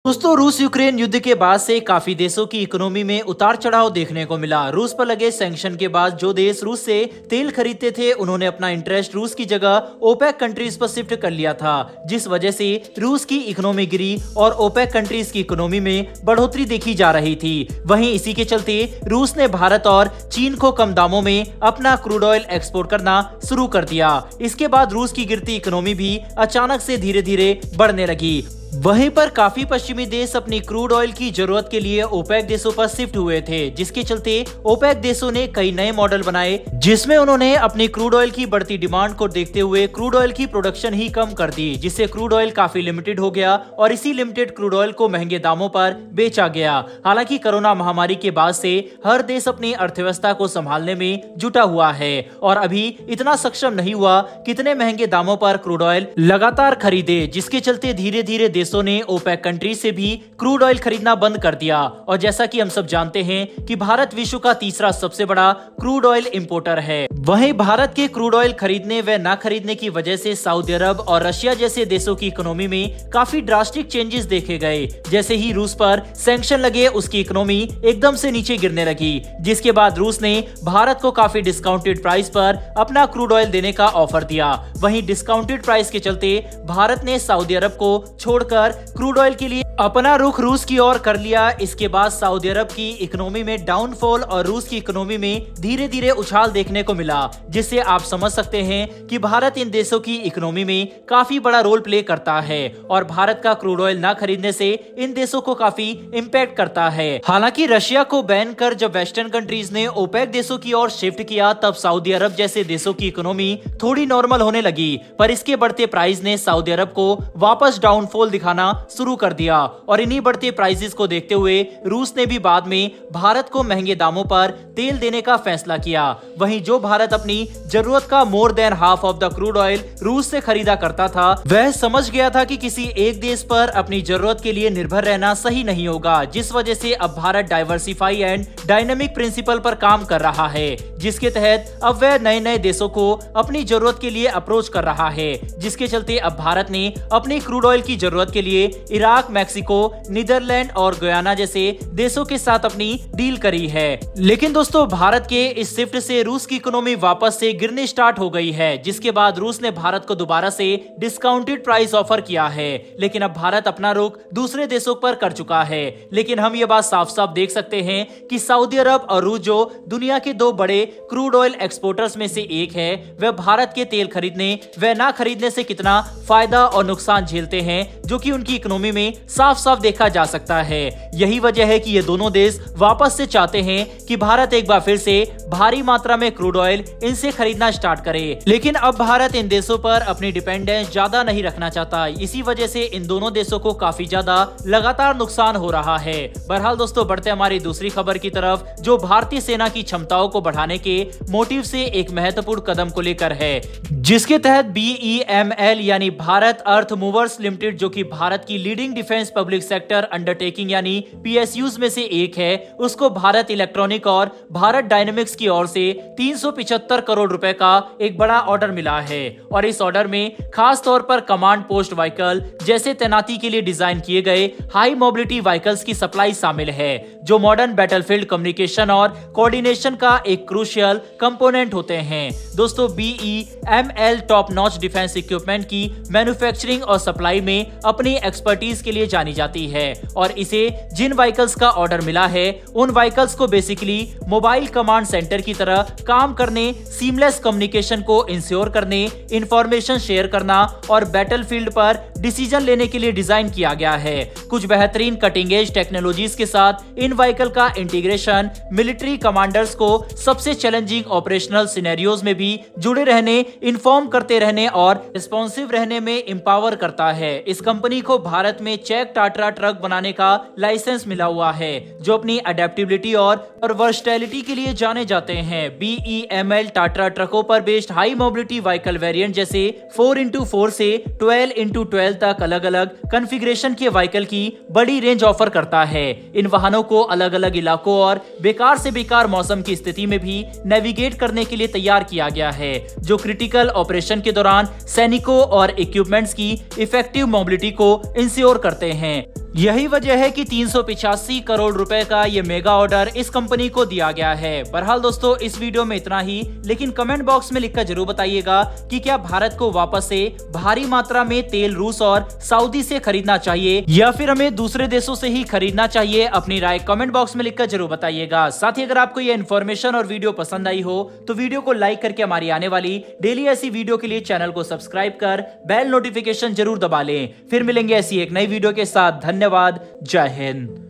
दोस्तों, रूस यूक्रेन युद्ध के बाद से काफी देशों की इकोनॉमी में उतार चढ़ाव देखने को मिला। रूस पर लगे सैंक्शन के बाद जो देश रूस से तेल खरीदते थे उन्होंने अपना इंटरेस्ट रूस की जगह ओपेक कंट्रीज पर शिफ्ट कर लिया था, जिस वजह से रूस की इकोनॉमी गिरी और ओपेक कंट्रीज की इकोनॉमी में बढ़ोतरी देखी जा रही थी। वहीं इसी के चलते रूस ने भारत और चीन को कम दामों में अपना क्रूड ऑयल एक्सपोर्ट करना शुरू कर दिया। इसके बाद रूस की गिरती इकोनॉमी भी अचानक से धीरे धीरे बढ़ने लगी। वहीं पर काफी पश्चिमी देश अपनी क्रूड ऑयल की जरूरत के लिए ओपेक देशों पर शिफ्ट हुए थे, जिसके चलते ओपेक देशों ने कई नए मॉडल बनाए जिसमें उन्होंने अपनी क्रूड ऑयल की बढ़ती डिमांड को देखते हुए क्रूड ऑयल की प्रोडक्शन ही कम कर दी, जिससे क्रूड ऑयल काफी लिमिटेड हो गया और इसी लिमिटेड क्रूड ऑयल को महंगे दामों पर बेचा गया। हालांकि कोरोना महामारी के बाद से हर देश अपनी अर्थव्यवस्था को संभालने में जुटा हुआ है और अभी इतना सक्षम नहीं हुआ कितने महंगे दामों पर क्रूड ऑयल लगातार खरीदे, जिसके चलते धीरे धीरे देशों ने ओपेक कंट्री से भी क्रूड ऑयल खरीदना बंद कर दिया। और जैसा कि हम सब जानते हैं कि भारत विश्व का तीसरा सबसे बड़ा क्रूड ऑयल इंपोर्टर है। वहीं भारत के क्रूड ऑयल खरीदने व ना खरीदने की वजह से सऊदी अरब और रशिया जैसे देशों की इकोनॉमी में काफी ड्रास्टिक चेंजेस देखे गए। जैसे ही रूस पर सैंक्शन लगे उसकी इकोनॉमी एकदम से नीचे गिरने लगी, जिसके बाद रूस ने भारत को काफी डिस्काउंटेड प्राइस पर अपना क्रूड ऑयल देने का ऑफर दिया। वहीं डिस्काउंटेड प्राइस के चलते भारत ने सऊदी अरब को छोड़कर क्रूड ऑयल के लिए अपना रुख रूस की ओर कर लिया। इसके बाद सऊदी अरब की इकोनॉमी में डाउनफॉल और रूस की इकोनॉमी में धीरे धीरे उछाल देखने को मिला, जिससे आप समझ सकते हैं कि भारत इन देशों की इकोनॉमी में काफी बड़ा रोल प्ले करता है और भारत का क्रूड ऑयल ना खरीदने से इन देशों को काफी इम्पैक्ट करता है। हालांकि रशिया को बैन कर जब वेस्टर्न कंट्रीज ने ओपेक देशों की ओर शिफ्ट किया तब सऊदी अरब जैसे देशों की इकोनॉमी थोड़ी नॉर्मल होने लगी, पर इसके बढ़ते प्राइस ने सऊदी अरब को वापस डाउनफॉल दिखाना शुरू कर दिया और इन्हीं बढ़ते प्राइसेस को देखते हुए रूस ने भी बाद में भारत को महंगे दामों पर तेल देने का फैसला किया। वहीं जो भारत अपनी जरूरत का more than half of the crude oil रूस से खरीदा करता था, वह समझ गया था कि किसी एक देश पर अपनी जरूरत के लिए निर्भर रहना सही नहीं होगा, जिस वजह से अब Bharat diversify and dynamic principle पर काम कर रहा है, जिसके तहत अब वह नए नए देशों को अपनी जरूरत के लिए अप्रोच कर रहा है, जिसके चलते अब भारत ने अपनी क्रूड ऑयल की जरूरत के लिए इराक, मैक्सिको, नीदरलैंड और गयाना जैसे देशों के साथ अपनी डील करी है। लेकिन दोस्तों, भारत के इस शिफ्ट से रूस की इकोनॉमी वापस से गिरने स्टार्ट हो गई है, जिसके बाद रूस ने भारत को दोबारा से डिस्काउंटेड प्राइस ऑफर किया है। लेकिन अब भारत अपना रुख दूसरे देशों पर कर चुका है। लेकिन हम ये बात साफ साफ देख सकते हैं कि सऊदी अरब और रूस जो दुनिया के दो बड़े क्रूड ऑयल एक्सपोर्टर्स में से एक है, वह भारत के तेल खरीदने व ना खरीदने से कितना फायदा और नुकसान झेलते हैं, जो कि उनकी इकोनॉमी में साफ साफ देखा जा सकता है। यही वजह है कि ये दोनों देश वापस से चाहते हैं कि भारत एक बार फिर से भारी मात्रा में क्रूड ऑयल इनसे खरीदना स्टार्ट करे। लेकिन अब भारत इन देशों पर अपनी डिपेंडेंस ज्यादा नहीं रखना चाहता। इसी वजह से इन दोनों देशों को काफी ज्यादा लगातार नुकसान हो रहा है। बहरहाल दोस्तों, बढ़ते हमारी दूसरी खबर की तरफ, जो भारतीय सेना की क्षमताओं को बढ़ाने के मोटिव से एक महत्वपूर्ण कदम को लेकर है, जिसके तहत BEML यानी भारत अर्थ मूवर्स लिमिटेड, जो कि भारत की leading defence public sector undertaking यानी PSUs में से एक है, उसको भारत इलेक्ट्रॉनिक और भारत डायनेमिक्स की ओर से 375 करोड़ रुपए का एक बड़ा ऑर्डर मिला है। और इस ऑर्डर में खास तौर पर कमांड पोस्ट व्हीकल जैसे तैनाती के लिए डिजाइन किए गए हाई मोबिलिटी व्हीकल्स की सप्लाई शामिल है, जो मॉडर्न बैटलफील्ड कम्युनिकेशन और कोऑर्डिनेशन का एक क्रूशियल कंपोनेंट होते हैं। दोस्तों, BEML top notch defence equipment की मैन्युफैक्चरिंग और सप्लाई में अपनी एक्सपर्टीज के लिए जानी जाती है और इसे जिन व्हीकल्स का ऑर्डर मिला है उन व्हीकल्स को बेसिकली मोबाइल कमांड सेंटर की तरह काम करने, सीमलेस कम्युनिकेशन को इंश्योर करने, इंफॉर्मेशन शेयर करना और बैटलफील्ड पर डिसीजन लेने के लिए डिजाइन किया गया है। कुछ बेहतरीन कटिंग एज टेक्नोलॉजीज के साथ इन व्हीकल का इंटीग्रेशन मिलिट्री कमांडर्स को सबसे चैलेंजिंग ऑपरेशनल सिनेरियोज में भी जुड़े रहने, इन्फॉर्म करते रहने और रिस्पॉन्सिव रहने में एम्पावर करता है। इस कंपनी को भारत में चेक टाटा ट्रक बनाने का लाइसेंस मिला हुआ है, जो अपनी अडेप्टेबिलिटी और वर्सटैलिटी के लिए जाने जाते हैं। BEML टाटा ट्रकों पर based high mobility vehicle variant जैसे 4x4 से 12x12 तक अलग अलग कॉन्फ़िगरेशन के व्हीकल की बड़ी रेंज ऑफर करता है। इन वाहनों को अलग अलग इलाकों और बेकार से बेकार मौसम की स्थिति में भी नेविगेट करने के लिए तैयार किया गया है, जो क्रिटिकल ऑपरेशन के दौरान सैनिकों और इक्विपमेंट्स की इफेक्टिव मोबिलिटी को इंश्योर करते हैं। यही वजह है कि 385 करोड़ रुपए का ये मेगा ऑर्डर इस कंपनी को दिया गया है। बहरहाल दोस्तों, इस वीडियो में इतना ही, लेकिन कमेंट बॉक्स में लिखकर जरूर बताइएगा कि क्या भारत को वापस से भारी मात्रा में तेल रूस और सऊदी से खरीदना चाहिए या फिर हमें दूसरे देशों से ही खरीदना चाहिए। अपनी राय कमेंट बॉक्स में लिखकर जरूर बताइएगा। साथ ही अगर आपको ये इन्फॉर्मेशन और वीडियो पसंद आई हो तो वीडियो को लाइक करके हमारी आने वाली डेली ऐसी वीडियो के लिए चैनल को सब्सक्राइब कर बेल नोटिफिकेशन जरूर दबा लें। फिर मिलेंगे ऐसी एक नई वीडियो के साथ। धन्यवाद। जय हिंद।